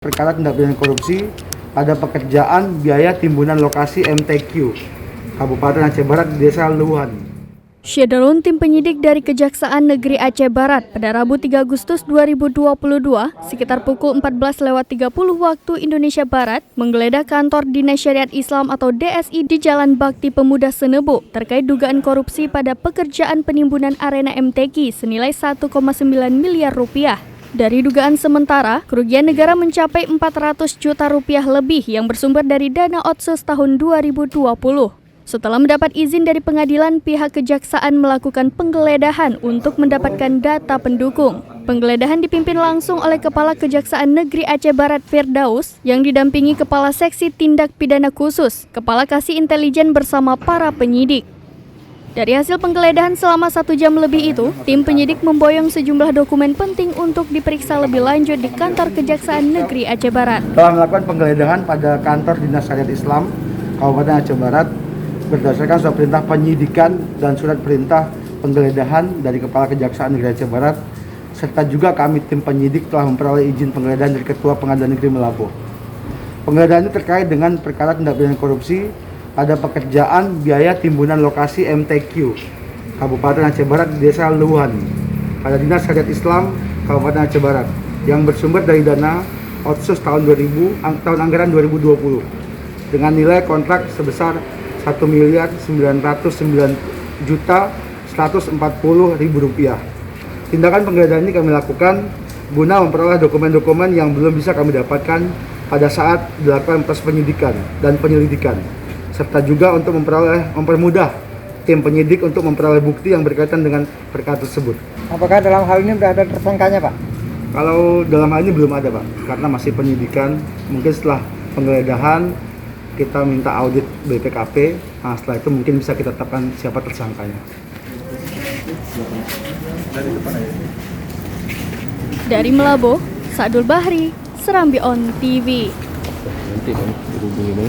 Perkara tindak pidana korupsi pada pekerjaan biaya timbunan lokasi MTQ Kabupaten Aceh Barat di Desa Luhan. Syederun tim penyidik dari Kejaksaan Negeri Aceh Barat pada Rabu 3 Agustus 2022 sekitar pukul 14.30 waktu Indonesia Barat menggeledah kantor Dinas Syariat Islam atau DSI di Jalan Bakti Pemuda Senebu terkait dugaan korupsi pada pekerjaan penimbunan arena MTQ senilai 1,9 miliar rupiah. Dari dugaan sementara, kerugian negara mencapai 400 juta rupiah lebih yang bersumber dari dana otsus tahun 2020. Setelah mendapat izin dari pengadilan, pihak kejaksaan melakukan penggeledahan untuk mendapatkan data pendukung. Penggeledahan dipimpin langsung oleh Kepala Kejaksaan Negeri Aceh Barat Firdaus yang didampingi Kepala Seksi Tindak Pidana Khusus, Kepala Kasih Intelijen bersama para penyidik. Dari hasil penggeledahan selama 1 jam lebih itu, tim penyidik memboyong sejumlah dokumen penting untuk diperiksa lebih lanjut di kantor Kejaksaan Negeri Aceh Barat. Telah melakukan penggeledahan pada kantor Dinas Syariat Islam Kabupaten Aceh Barat berdasarkan surat perintah penyidikan dan surat perintah penggeledahan dari Kepala Kejaksaan Negeri Aceh Barat, serta juga kami tim penyidik telah memperoleh izin penggeledahan dari Ketua Pengadilan Negeri Melabuh. Penggeledahan ini terkait dengan perkara tindak pidana korupsi pada pekerjaan biaya timbunan lokasi MTQ Kabupaten Aceh Barat di Desa Luhan pada Dinas Syariat Islam Kabupaten Aceh Barat yang bersumber dari dana otsus tahun anggaran 2020 dengan nilai kontrak sebesar 1.909.140.000 rupiah. Tindakan penggeledahan ini kami lakukan guna memperoleh dokumen-dokumen yang belum bisa kami dapatkan pada saat dilakukan proses penyidikan dan penyelidikan, serta juga untuk mempermudah tim penyidik untuk memperoleh bukti yang berkaitan dengan perkara tersebut. Apakah dalam hal ini sudah ada tersangkanya, Pak? Kalau dalam hal ini belum ada, Pak, karena masih penyidikan. Mungkin setelah penggeledahan kita minta audit BPKP, nah setelah itu mungkin bisa kita tetapkan siapa tersangkanya. Dari Melabuh, Sa'dul Bahri, Serambi On TV. Nanti dong, hubungi